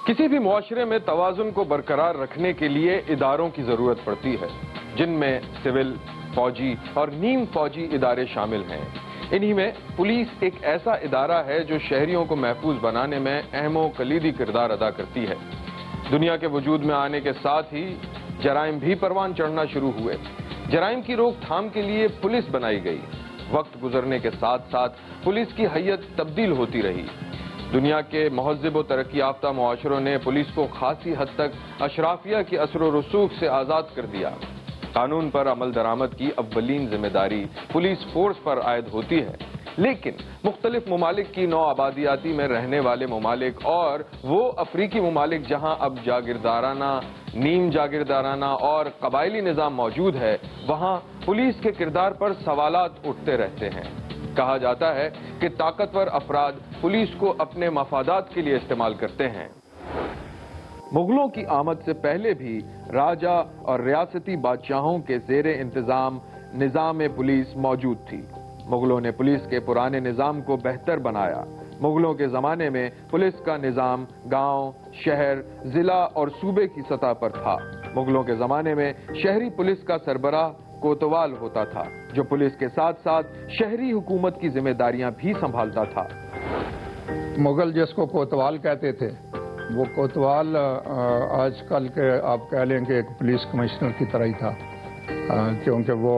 کسی بھی معاشرے میں توازن کو برقرار رکھنے کے لیے اداروں کی ضرورت پڑتی ہے، جن میں سول، فوجی اور نیم فوجی ادارے شامل ہیں۔ انہی میں پولیس ایک ایسا ادارہ ہے جو شہریوں کو محفوظ بنانے میں اہم و کلیدی کردار ادا کرتی ہے۔ دنیا کے وجود میں آنے کے ساتھ ہی جرائم بھی پروان چڑھنا شروع ہوئے۔ جرائم کی روک تھام کے لیے پولیس بنائی گئی۔ وقت گزرنے کے ساتھ ساتھ پولیس کی حیت تبدیل ہوتی رہی۔ دنیا کے مہذب و ترقی یافتہ معاشروں نے پولیس کو خاصی حد تک اشرافیہ کی اثر و رسوخ سے آزاد کر دیا۔ قانون پر عمل درآمد کی اولین ذمہ داری پولیس فورس پر عائد ہوتی ہے، لیکن مختلف ممالک کی نو آبادیاتی میں رہنے والے ممالک اور وہ افریقی ممالک جہاں اب جاگیردارانہ، نیم جاگیردارانہ اور قبائلی نظام موجود ہے، وہاں پولیس کے کردار پر سوالات اٹھتے رہتے ہیں۔ کہا جاتا ہے کہ طاقتور افراد پولیس کو اپنے مفادات کے لیے استعمال کرتے ہیں۔ مغلوں کی آمد سے پہلے بھی راجہ اور ریاستی بادشاہوں کے زیر انتظام نظام پولیس موجود تھی۔ مغلوں نے پولیس کے پرانے نظام کو بہتر بنایا۔ مغلوں کے زمانے میں پولیس کا نظام گاؤں، شہر، ضلع اور صوبے کی سطح پر تھا۔ مغلوں کے زمانے میں شہری پولیس کا سربراہ کوتوال ہوتا تھا، جو پولیس کے ساتھ ساتھ شہری حکومت کی ذمہ داریاں بھی سنبھالتا تھا۔ مغل جس کو کوتوال کہتے تھے، وہ کوتوال آج کل کے آپ کہہ لیں کہ ایک پولیس کمشنر کی طرح ہی تھا، کیونکہ وہ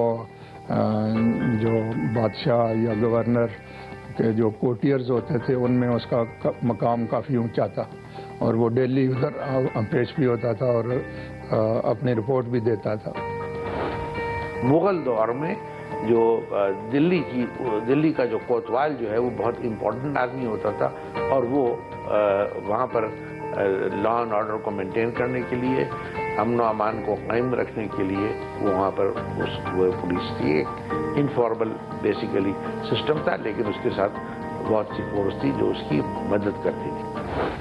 جو بادشاہ یا گورنر کے جو کوٹیئرز ہوتے تھے ان میں اس کا مقام کافی اونچا تھا، اور وہ ڈیلی ادھر پیش بھی ہوتا تھا اور اپنی رپورٹ بھی دیتا تھا۔ مغل دور میں جو دلی کا جو کوتوال جو ہے وہ بہت امپورٹنٹ آدمی ہوتا تھا، اور وہ وہاں پر لا اینڈ آرڈر کو مینٹین کرنے کے لیے، امن و امان کو قائم رکھنے کے لیے وہ وہاں پر وہ پولیس تھی۔ ایک انفارمل بیسیکلی سسٹم تھا، لیکن اس کے ساتھ بہت سی فورس تھی جو اس کی مدد کرتی تھی۔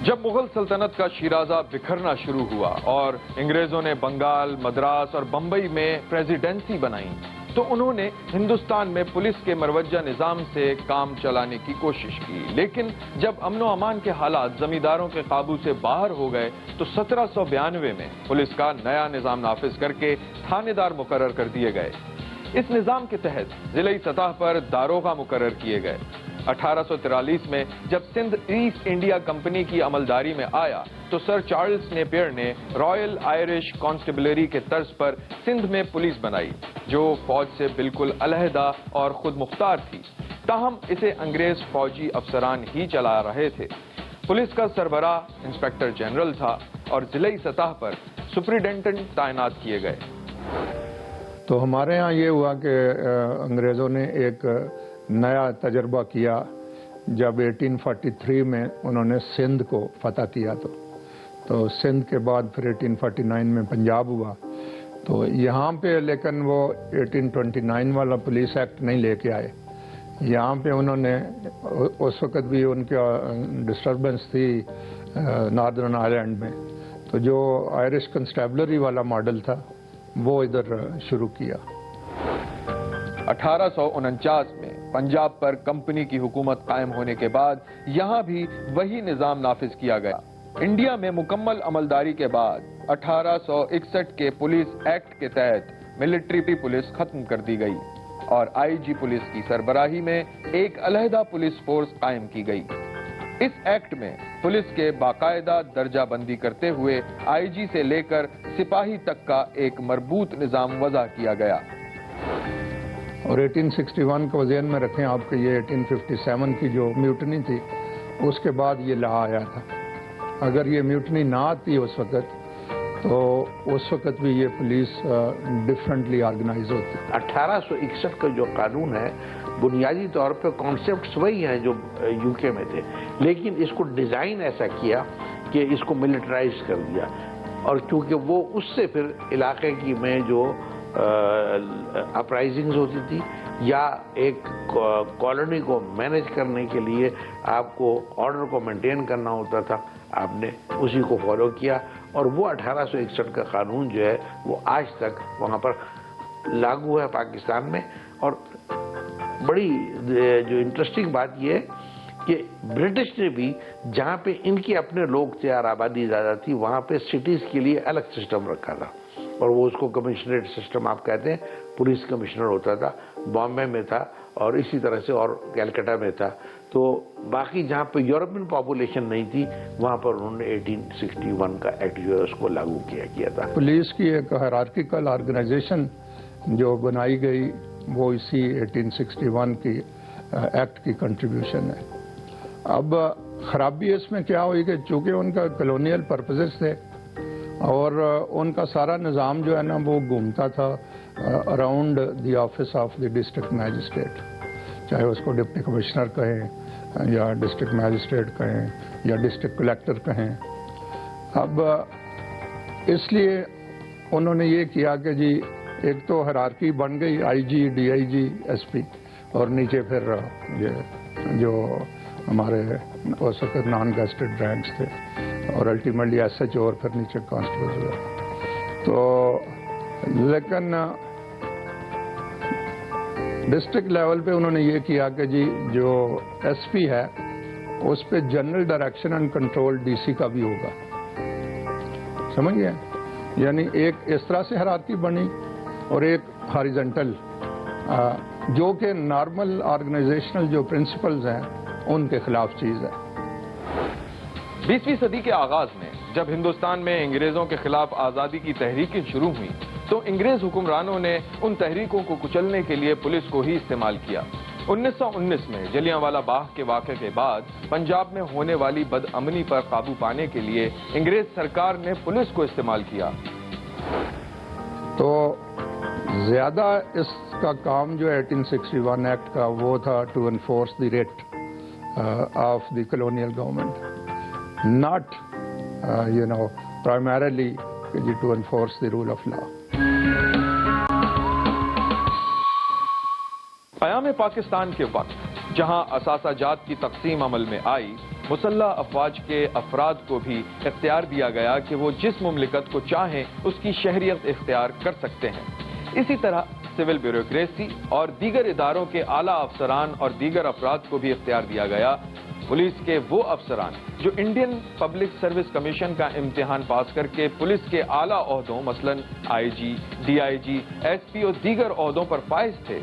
جب مغل سلطنت کا شیرازہ بکھرنا شروع ہوا اور انگریزوں نے بنگال، مدراس اور بمبئی میں پریزیڈنسی بنائی، تو انہوں نے ہندوستان میں پولیس کے مروجہ نظام سے کام چلانے کی کوشش کی، لیکن جب امن و امان کے حالات زمینداروں کے قابو سے باہر ہو گئے تو 1792 میں پولیس کا نیا نظام نافذ کر کے تھانے دار مقرر کر دیے گئے۔ اس نظام کے تحت ضلعی سطح پر داروغہ مقرر کیے گئے۔ 1843 میں جب سندھ ایسٹ انڈیا کمپنی کی عملداری میں آیا تو سر چارلز نیپیر نے رائل آئرش کانسٹیبلری کے طرز پر سندھ میں پولیس بنائی، جو فوج سے بالکل علیحدہ اور خود مختار تھی، تاہم اسے انگریز فوجی افسران ہی چلا رہے تھے۔ پولیس کا سربراہ انسپکٹر جنرل تھا اور ضلعی سطح پر سپرنٹینڈنٹ تعینات کیے گئے۔ تو ہمارے ہاں یہ ہوا کہ انگریزوں نے ایک نیا تجربہ کیا جب 1843 میں انہوں نے سندھ کو فتح کیا، تو سندھ کے بعد پھر 1849 میں پنجاب ہوا۔ تو یہاں پہ لیکن وہ 1829 والا پولیس ایکٹ نہیں لے کے آئے۔ یہاں پہ انہوں نے اس وقت بھی ان کا ڈسٹربنس تھی ناردرن آئرلینڈ میں، تو جو آئرش کنسٹیبلری والا ماڈل تھا وہ ادھر شروع کیا۔ 1849 میں پنجاب پر کمپنی کی حکومت قائم ہونے کے بعد یہاں بھی وہی نظام نافذ کیا گیا۔ انڈیا میں مکمل عملداری کے بعد 1861 کے پولیس ایکٹ کے تحت ملٹری پولیس ختم کر دی گئی اور آئی جی پولیس کی سربراہی میں ایک علیحدہ پولیس فورس قائم کی گئی۔ اس ایکٹ میں پولیس کے باقاعدہ درجہ بندی کرتے ہوئے آئی جی سے لے کر سپاہی تک کا ایک مربوط نظام وضع کیا گیا۔ اور 1861 کو ذہن میں رکھیں آپ کہ یہ 1857 کی جو میوٹنی تھی اس کے بعد یہ لا آیا تھا۔ اگر یہ میوٹنی نہ آتی اس وقت تو اس وقت بھی یہ پولیس ڈفرینٹلی آرگنائز ہوتی۔ 1861 کا جو قانون ہے بنیادی طور پہ کانسیپٹس وہی ہیں جو یو کے میں تھے، لیکن اس کو ڈیزائن ایسا کیا کہ اس کو ملٹرائز کر دیا، اور چونکہ وہ اس سے پھر علاقے کی میں جو اپرائزنگز ہوتی تھی یا ایک کالونی کو مینیج کرنے کے لیے آپ کو آرڈر کو مینٹین کرنا ہوتا تھا، آپ نے اسی کو فالو کیا، اور وہ 1861 کا قانون جو ہے وہ آج تک وہاں پر لاگو ہے پاکستان میں۔ اور بڑی جو انٹرسٹنگ بات یہ ہے کہ برٹش نے بھی جہاں پہ ان کے اپنے لوگ تھے اور آبادی زیادہ تھی وہاں پہ سٹیز کے لیے الگ سسٹم رکھا تھا، اور وہ اس کو کمشنریٹ سسٹم آپ کہتے ہیں، پولیس کمشنر ہوتا تھا، بامبے میں تھا اور اسی طرح سے اور کیلکٹا میں تھا۔ تو باقی جہاں پہ یورپین پاپولیشن نہیں تھی وہاں پر انہوں نے 1861 کا ایکٹ جو ہے اس کو لاگو کیا تھا۔ پولیس کی ایک ہائرارکیکل آرگنائزیشن جو بنائی گئی وہ اسی 1861 کی ایکٹ کی کنٹریبیوشن ہے۔ اب خرابی اس میں کیا ہوئی کہ چونکہ ان کا کلونیل پرپزز تھے اور ان کا سارا نظام جو ہے نا وہ گھومتا تھا around the office of the district magistrate, چاہے اس کو ڈپٹی کمشنر کہیں یا ڈسٹرکٹ میجسٹریٹ کہیں یا ڈسٹرکٹ کلیکٹر کہیں۔ اب اس لیے انہوں نے یہ کیا کہ جی ایک تو ہیرارکی بن گئی، آئی جی، D I G, S P, اور نیچے پھر یہ جو ہمارے اس وقت نان گیسٹڈ رینکس تھے، اور الٹیمیٹلی ایس ایچ او، اور پھر نیچے کانسٹیبل ہوئے۔ تو لیکن ڈسٹرکٹ لیول پہ انہوں نے یہ کیا کہ جی جو ایس پی ہے اس پہ general direction and control D C کا بھی ہوگا، سمجھ گئے؟ یعنی ایک اس طرح سے ہیرارکی بنی اور ایک ہاریزنٹل، جو کہ نارمل آرگنائزیشنل جو پرنسپلز ہیں ان کے خلاف چیز ہے۔ 20ویں صدی کے آغاز میں جب ہندوستان میں انگریزوں کے خلاف آزادی کی تحریکیں شروع ہوئیں تو انگریز حکمرانوں نے ان تحریکوں کو کچلنے کے لیے پولیس کو ہی استعمال کیا۔ 1919 میں جلیانوالہ باغ کے واقعے کے بعد پنجاب میں ہونے والی بدامنی پر قابو پانے کے لیے انگریز سرکار نے پولیس کو استعمال کیا۔ تو زیادہ اس کا کام جو 1861 ایکٹ کا وہ تھا to enforce the writ of the colonial government, not primarily to enforce the rule of law. قیام پاکستان کے وقت جہاں اثاثہ جات کی تقسیم عمل میں آئی، مسلح افواج کے افراد کو بھی اختیار دیا گیا کہ وہ جس مملکت کو چاہیں اس کی شہریت اختیار کر سکتے ہیں۔ اسی طرح سول بیوروکریسی اور دیگر اداروں کے اعلیٰ افسران اور دیگر افراد کو بھی اختیار دیا گیا۔ پولیس کے وہ افسران جو انڈین پبلک سروس کمیشن کا امتحان پاس کر کے پولیس کے اعلیٰ عہدوں مثلاً آئی جی، D I G, S P اور دیگر عہدوں پر فائز تھے،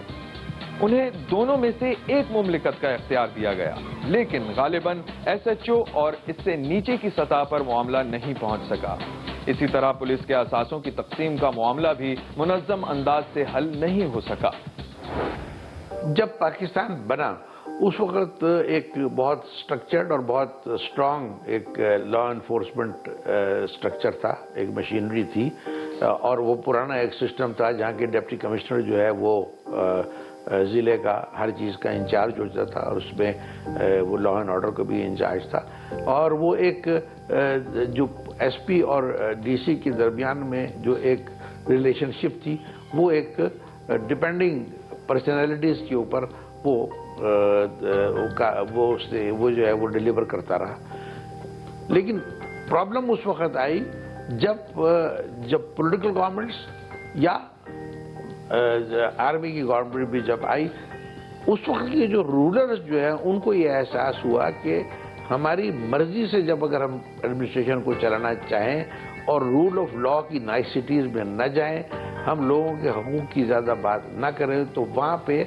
انہیں دونوں میں سے ایک مملکت کا اختیار دیا گیا، لیکن غالباً ایس ایچ او اور اس سے نیچے کی سطح پر معاملہ نہیں پہنچ سکا۔ اسی طرح پولیس کے اثاثوں کی تقسیم کا معاملہ بھی منظم انداز سے حل نہیں ہو سکا۔ جب پاکستان بنا اس وقت ایک بہت سٹرکچرڈ اور بہت سٹرانگ ایک لا انفورسمنٹ سٹرکچر تھا، ایک مشینری تھی، اور وہ پرانا ایک سسٹم تھا جہاں کے ڈپٹی کمشنر جو ہے وہ ضلع کا ہر چیز کا انچارج ہوتا تھا، اور اس میں وہ لا اینڈ آرڈر کا بھی انچارج تھا، اور وہ ایک جو ایس پی اور ڈی سی کے درمیان میں جو ایک ریلیشن شپ تھی وہ ایک ڈپینڈنگ پرسنالٹیز کے اوپر وہ جو ہے وہ ڈیلیور کرتا رہا۔ لیکن پرابلم اس وقت آئی جب پولیٹیکل گورنمنٹس یا آرمی کی گورنمنٹ بھی جب آئی، اس وقت کے جو رولرز جو ہیں ان کو یہ احساس ہوا کہ ہماری مرضی سے جب اگر ہم ایڈمنسٹریشن کو چلانا چاہیں اور رول آف لا کی نائسٹیز میں نہ جائیں، ہم لوگوں کے حقوق کی زیادہ بات نہ کریں، تو وہاں پہ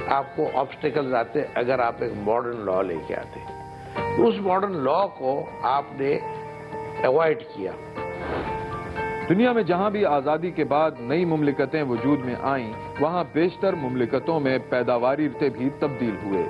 آپ کو آبسٹیکلز آتے اگر آپ ایک ماڈرن لا لے کے آتے۔ تو اس ماڈرن لا کو آپ نے ایوائڈ کیا۔ دنیا میں جہاں بھی آزادی کے بعد نئی مملکتیں وجود میں آئیں، وہاں بیشتر مملکتوں میں پیداواری رتے بھی تبدیل ہوئے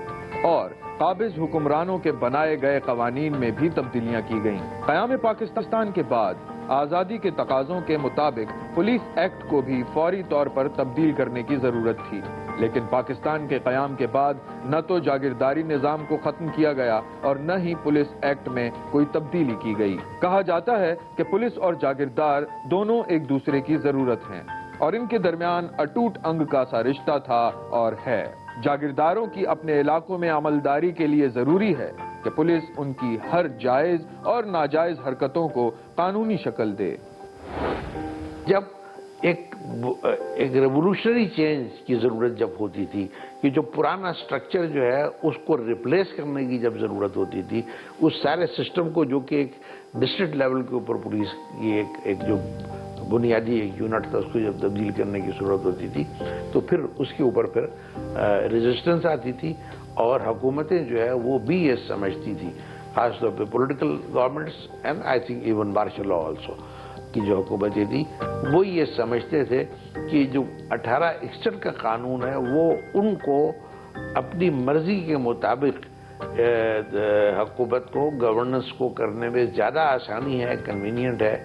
اور قابض حکمرانوں کے بنائے گئے قوانین میں بھی تبدیلیاں کی گئیں۔ قیام پاکستان کے بعد آزادی کے تقاضوں کے مطابق پولیس ایکٹ کو بھی فوری طور پر تبدیل کرنے کی ضرورت تھی، لیکن پاکستان کے قیام کے بعد نہ تو جاگیرداری نظام کو ختم کیا گیا اور نہ ہی پولیس ایکٹ میں کوئی تبدیلی کی گئی۔ کہا جاتا ہے کہ پولیس اور جاگیردار دونوں ایک دوسرے کی ضرورت ہیں اور ان کے درمیان اٹوٹ انگ کا سا رشتہ تھا اور ہے۔ جاگیرداروں کی اپنے علاقوں میں عملداری کے لیے ضروری ہے کہ پولیس ان کی ہر جائز اور ناجائز حرکتوں کو قانونی شکل دے۔ جب ایک ایک ریولوشنری چینج کی ضرورت جب ہوتی تھی کہ جو پرانا سٹرکچر جو ہے اس کو ریپلیس کرنے کی جب ضرورت ہوتی تھی، اس سارے سسٹم کو جو کہ ایک ڈسٹرکٹ لیول کے اوپر پولیس کی ایک جو بنیادی ایک یونٹ تھا اس کو جب تبدیل کرنے کی ضرورت ہوتی تھی تو پھر اس کے اوپر پھر ریزسٹنس آتی تھی اور حکومتیں جو ہے وہ بھی یہ سمجھتی تھی، خاص طور پہ political governments and I think even martial law also کی جو حکومتیں تھیں وہ یہ سمجھتے تھے کہ جو 1861 کا قانون ہے وہ ان کو اپنی مرضی کے مطابق حکومت کو گورننس کو کرنے میں زیادہ آسانی ہے، کنوینئنٹ ہے،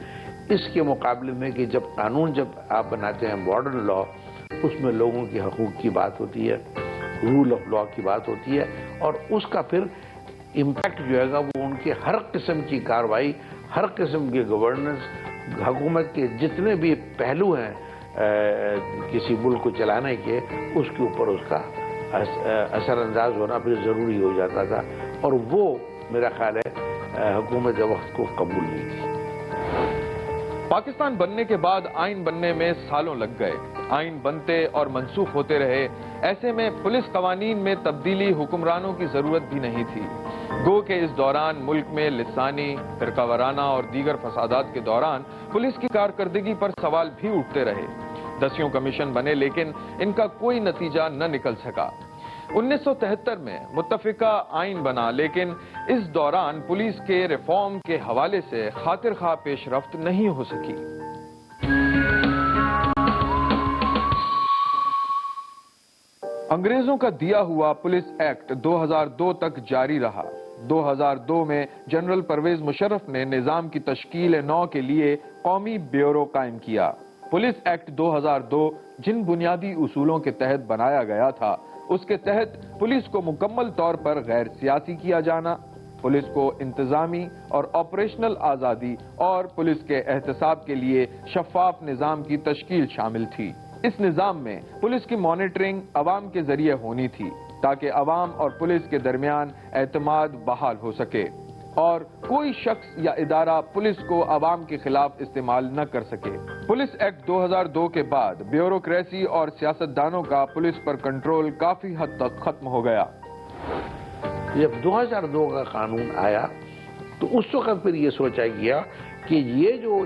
اس کے مقابلے میں کہ جب قانون جب آپ بناتے ہیں ماڈرن لاء اس میں لوگوں کے حقوق کی بات ہوتی ہے، رول آف لاء کی بات ہوتی ہے اور اس کا پھر امپیکٹ جو ہے گا وہ ان کے ہر قسم کی کارروائی، ہر قسم کے گورننس، حکومت کے جتنے بھی پہلو ہیں کسی ملک کو چلانے کے، اس کے اوپر اس کا اثر انداز ہونا پھر ضروری ہو جاتا تھا اور وہ میرا خیال ہے حکومت وقت کو قبول نہیں تھی۔ پاکستان بننے کے بعد آئین بننے میں سالوں لگ گئے، آئین بنتے اور منسوخ ہوتے رہے، ایسے میں پولیس قوانین میں تبدیلی حکمرانوں کی ضرورت بھی نہیں تھی۔ گو کہ اس دوران ملک میں لسانی، فرقہ وارانہ اور دیگر فسادات کے دوران پولیس کی کارکردگی پر سوال بھی اٹھتے رہے۔ 10 کمیشن بنے لیکن ان کا کوئی نتیجہ نہ نکل سکا۔ 1973 میں متفقہ آئین بنا لیکن اس دوران پولیس کے ریفارم کے حوالے سے خاطر خواہ پیش رفت نہیں ہو سکی۔ انگریزوں کا دیا ہوا پولیس ایکٹ 2002 تک جاری رہا۔ 2002 میں جنرل پرویز مشرف نے نظام کی تشکیل نو کے لیے قومی بیورو قائم کیا۔ پولیس ایکٹ 2002 جن بنیادی اصولوں کے تحت بنایا گیا تھا اس کے تحت پولیس کو مکمل طور پر غیر سیاسی کیا جانا، پولیس کو انتظامی اور آپریشنل آزادی اور پولیس کے احتساب کے لیے شفاف نظام کی تشکیل شامل تھی۔ اس نظام میں پولیس کی مانیٹرنگ عوام کے ذریعے ہونی تھی تاکہ عوام اور پولیس کے درمیان اعتماد بحال ہو سکے اور کوئی شخص یا ادارہ پولیس کو عوام کے خلاف استعمال نہ کر سکے۔ پولیس ایکٹ 2002 کے بعد بیوروکریسی اور سیاستدانوں کا پولیس پر کنٹرول کافی حد تک ختم ہو گیا۔ جب 2002 کا قانون آیا تو اس وقت پھر یہ سوچا گیا کہ یہ جو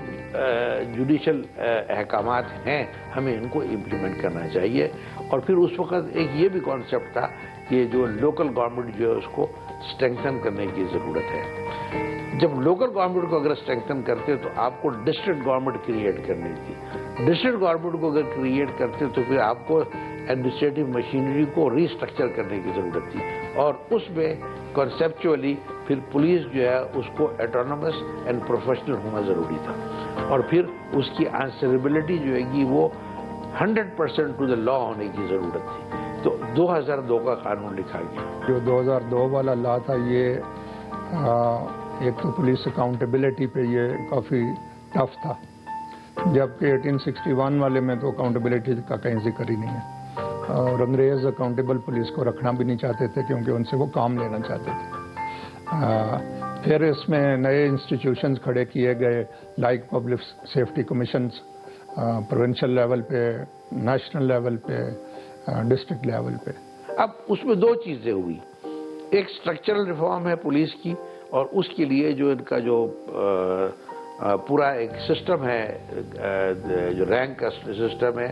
جوڈیشل احکامات ہیں ہمیں ان کو امپلیمنٹ کرنا چاہیے اور پھر اس وقت ایک یہ بھی کانسیپٹ تھا کہ جو لوکل گورنمنٹ جو ہے اس کو اسٹرینگتھن کرنے کی ضرورت ہے۔ جب لوکل گورنمنٹ کو اگر اسٹرینگتھن کرتے تو آپ کو ڈسٹرکٹ گورنمنٹ کریٹ کرنی تھی، ڈسٹرکٹ گورنمنٹ کو اگر کریٹ کرتے تو پھر آپ کو ایڈمنسٹریٹو مشینری کو ری اسٹرکچر کرنے کی ضرورت تھی اور اس میں کنسیپچولی پھر پولیس جو ہے اس کو ایٹونومس اینڈ پروفیشنل ہونا ضروری تھا اور پھر اس کی آنسریبلٹی جو ہے گی وہ 100% ٹو دا لا ہونے کی ضرورت تھی۔ تو 2002 کا قانون لکھا گیا۔ جو 2002 والا لا تھا یہ ایک تو پولیس اکاؤنٹیبلٹی پہ یہ کافی ٹف تھا، جبکہ 1861 والے میں تو اکاؤنٹیبلٹی کا کہیں ذکر ہی نہیں ہے اور انگریز اکاؤنٹیبل پولیس کو رکھنا بھی نہیں چاہتے تھے کیونکہ ان سے وہ کام لینا چاہتے تھے۔ پھر اس میں نئے انسٹیٹیوشنز کھڑے کیے گئے like public safety commissions, provincial level پہ، نیشنل لیول پہ، ڈسٹرکٹ لیول پہ۔ اب اس میں دو چیزیں ہوئی، ایک سٹرکچرل ریفارم ہے پولیس کی اور اس کے لیے جو ان کا جو پورا ایک سسٹم ہے، جو رینک کا سسٹم ہے،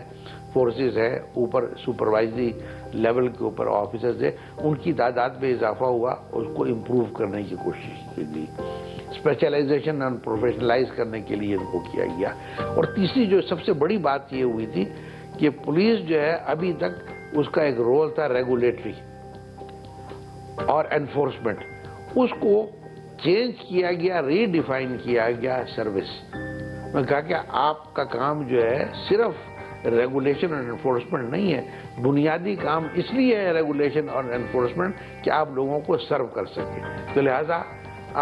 فورسز ہے، اوپر سپروائزری لیول کے اوپر آفیسرز ہے، ان کی تعداد میں اضافہ ہوا، اس کو امپروو کرنے کی کوشش کی گئی، اسپیشلائزیشن اور پروفیشنلائز کرنے کے لیے ان کو کیا گیا۔ اور تیسری جو سب سے بڑی بات یہ ہوئی تھی کہ پولیس جو ہے ابھی تک اس کا ایک رول تھا ریگولیٹری اور انفورسمنٹ، اس کو چینج کیا گیا، ری ڈیفائن کیا گیا سروس میں کہا کہ آپ کا کام جو ہے صرف ریگولیشن اور انفورسمنٹ نہیں ہے، بنیادی کام اس لیے ہے ریگولیشن اور انفورسمنٹ کہ آپ لوگوں کو سرو کر سکیں، تو لہٰذا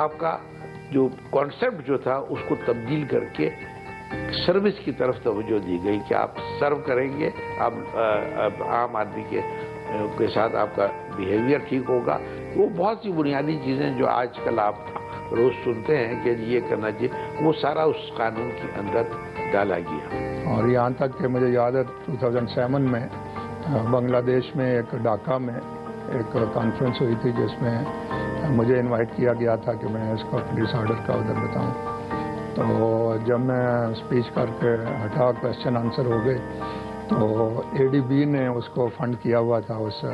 آپ کا جو کانسیپٹ جو تھا اس کو تبدیل کر کے سروس کی طرف توجہ دی گئی کہ آپ سرو کریں گے، آپ عام آدمی کے کے ساتھ آپ کا بیہیویئر ٹھیک ہوگا. وہ بہت سی بنیادی چیزیں جو آج کل آپ روز سنتے ہیں کہ یہ کرنا چاہیے، وہ سارا اس قانون کے اندر ڈالا گیا. اور یہاں تک کہ مجھے یاد ہے 2007 میں بنگلہ دیش میں ایک ڈھاکہ میں ایک کانفرنس ہوئی تھی جس میں مجھے انوائٹ کیا گیا تھا کہ میں اس کا پولیس آرڈر کا ادھر بتاؤں. تو جب میں اسپیچ کر کے ہٹا کویشچن آنسر ہو گئے تو اے ڈی بی نے اس کو فنڈ کیا ہوا تھا اس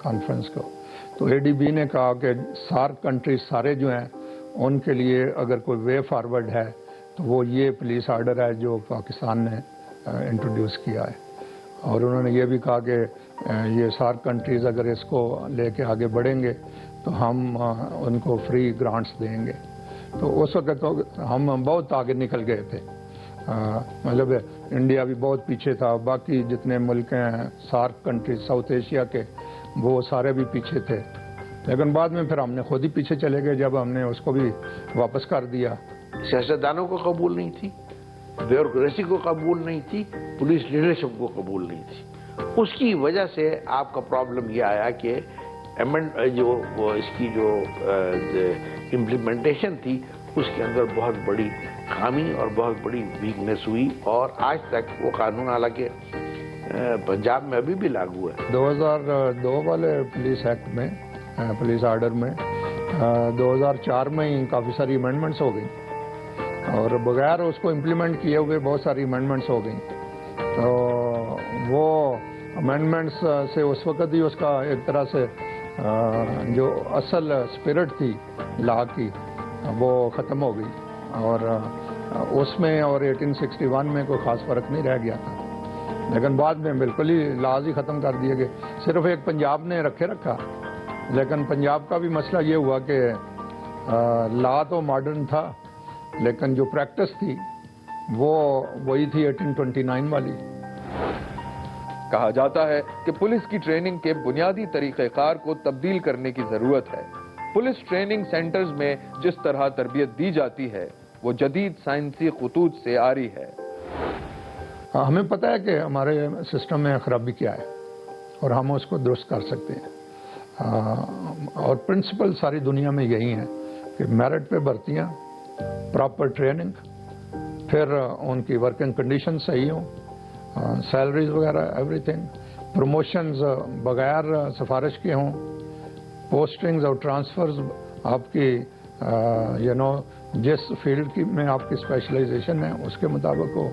کانفرنس کو. تو اے ڈی بی نے کہا کہ سارک کنٹریز سارے جو ہیں ان کے لیے اگر کوئی وے فارورڈ ہے تو وہ یہ پولیس آرڈر ہے جو پاکستان نے انٹروڈیوس کیا ہے. اور انہوں نے یہ بھی کہا کہ یہ سارک کنٹریز اگر اس کو لے کے آگے بڑھیں گے تو ہم ان کو فری گرانٹس دیں گے. تو اس وقت تو ہم بہت آگے نکل گئے تھے. مطلب انڈیا بھی بہت پیچھے تھا، باقی جتنے ملک ہیں سارک کنٹریز ساؤتھ ایشیا کے وہ سارے بھی پیچھے تھے. لیکن بعد میں پھر ہم نے خود ہی پیچھے چلے گئے جب ہم نے اس کو بھی واپس کر دیا. سیاستدانوں کو قبول نہیں تھی، بیوروکریسی کو قبول نہیں تھی، پولیس لیڈرشپ کو قبول نہیں تھی. اس کی وجہ سے آپ کا پرابلم یہ آیا کہ اس کی جو امپلیمنٹیشن تھی اس کے اندر بہت بڑی خامی اور بہت بڑی ویکنیس ہوئی. اور آج تک وہ قانون حالانکہ پنجاب میں ابھی بھی لاگو ہے. 2002 والے پولیس ایکٹ میں پولیس آرڈر میں 2004 میں ہی کافی ساری امینڈمنٹس ہو گئی اور بغیر اس کو امپلیمنٹ کیے ہوئے بہت ساری امینڈمنٹس ہو گئیں. تو وہ امینڈمنٹس سے اس وقت ہی اس کا ایک طرح سے جو اصل اسپرٹ تھی لا کی وہ ختم ہو گئی. اور اس میں اور 1861 میں کوئی خاص فرق نہیں رہ گیا تھا. لیکن بعد میں بالکل ہی لاز ہی ختم کر دیے گئے. صرف ایک پنجاب نے رکھا، لیکن پنجاب کا بھی مسئلہ یہ ہوا کہ لا تو ماڈرن تھا لیکن جو پریکٹس تھی وہ وہی تھی 1829 والی. کہا جاتا ہے کہ پولیس کی ٹریننگ کے بنیادی طریقہ کار کو تبدیل کرنے کی ضرورت ہے. پولیس ٹریننگ سینٹرز میں جس طرح تربیت دی جاتی ہے وہ جدید سائنسی خطوط سے آری ہے. ہمیں پتہ ہے کہ ہمارے سسٹم میں خرابی کیا ہے اور ہم اس کو درست کر سکتے ہیں. اور پرنسپل ساری دنیا میں یہی ہیں کہ میرٹ پہ بھرتیاں، پراپر ٹریننگ، پھر ان کی ورکنگ کنڈیشن صحیح ہوں، سیلریز وغیرہ ایوری تھنگ، پروموشنز بغیر سفارش کے ہوں، پوسٹنگز اور ٹرانسفرز آپ کی جس فیلڈ کی میں آپ کی اسپیشلائزیشن ہے اس کے مطابق ہو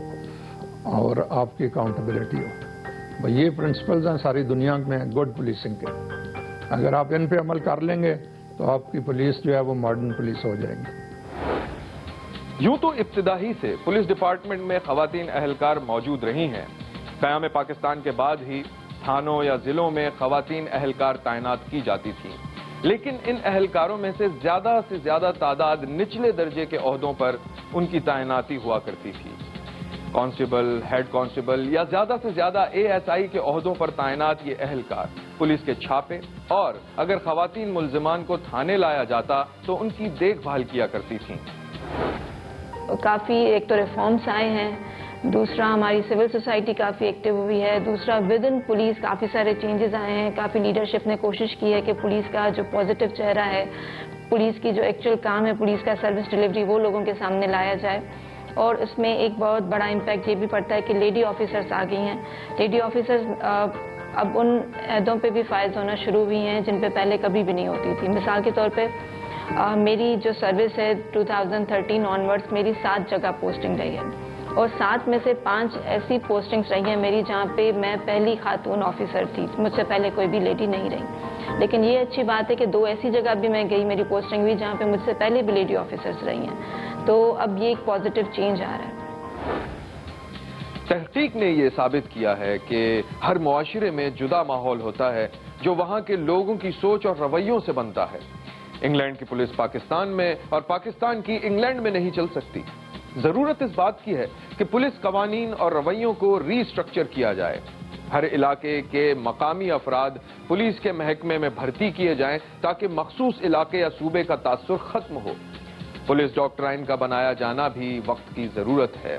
اور آپ کی اکاؤنٹیبلٹی ہو. یہ پرنسپلز ہیں ساری دنیا میں گڈ پولیسنگ کے. اگر آپ ان پہ عمل کر لیں گے تو آپ کی پولیس جو ہے وہ ماڈرن پولیس ہو جائے گی. یوں تو ابتدا ہی سے پولیس ڈپارٹمنٹ میں خواتین اہلکار موجود رہی ہیں. قیام پاکستان کے بعد ہی تھانوں یا ضلعوں میں خواتین اہلکار تعینات کی جاتی تھیں. لیکن ان اہلکاروں میں سے زیادہ تعداد نچلے درجے کے عہدوں پر ان کی تعیناتی ہوا کرتی تھی. کانسٹیبل، ہیڈ کانسٹیبل یا زیادہ سے زیادہ ASI کے عہدوں پر تعینات یہ اہلکار پولیس کے چھاپے اور اگر خواتین ملزمان کو تھانے لایا جاتا تو ان کی دیکھ بھال کیا کرتی تھیں. کافی ایک تو ریفارمز آئے ہیں، دوسرا ہماری سول سوسائٹی کافی ایکٹیو ہوئی ہے، دوسرا ود ان پولیس کافی سارے چینجز آئے ہیں. کافی لیڈرشپ نے کوشش کی ہے کہ پولیس کا جو پازیٹیو چہرہ ہے، پولیس کی جو ایکچوئل کام ہے، پولیس کا سروس ڈیلیوری، وہ لوگوں کے سامنے لایا جائے. اور اس میں ایک بہت بڑا امپیکٹ یہ بھی پڑتا ہے کہ لیڈی آفیسرز آ گئی ہیں. لیڈی آفیسرز اب ان عہدوں پہ بھی فائز ہونا شروع ہوئی ہیں جن پہ پہلے کبھی بھی نہیں ہوتی تھی. مثال کے طور پہ میری جو سروس ہے 2013 آنورڈس میری 7 جگہ پوسٹنگ رہی ہے اور 7 میں سے 5 ایسی پوسٹنگز رہی ہیں میری جہاں پہ میں پہلی خاتون آفیسر تھی، مجھ سے پہلے کوئی بھی لیڈی نہیں رہی. لیکن یہ اچھی بات ہے کہ 2 ایسی جگہ بھی میں گئی، میری پوسٹنگ ہوئی جہاں پہ مجھ سے پہلے بھی لیڈی آفیسرز رہی ہیں. تو اب یہ ایک پازیٹیو چینج آ رہا ہے. تحقیق نے یہ ثابت کیا ہے کہ ہر معاشرے میں جدا ماحول ہوتا ہے جو وہاں کے لوگوں کی سوچ اور رویوں سے بنتا ہے. انگلینڈ کی پولیس پاکستان میں اور پاکستان کی انگلینڈ میں نہیں چل سکتی. ضرورت اس بات کی ہے کہ پولیس قوانین اور رویوں کو ری اسٹرکچر کیا جائے. ہر علاقے کے مقامی افراد پولیس کے محکمے میں بھرتی کیے جائیں تاکہ مخصوص علاقے یا صوبے کا تاثر ختم ہو. پولیس ڈاکٹرائن کا بنایا جانا بھی وقت کی ضرورت ہے.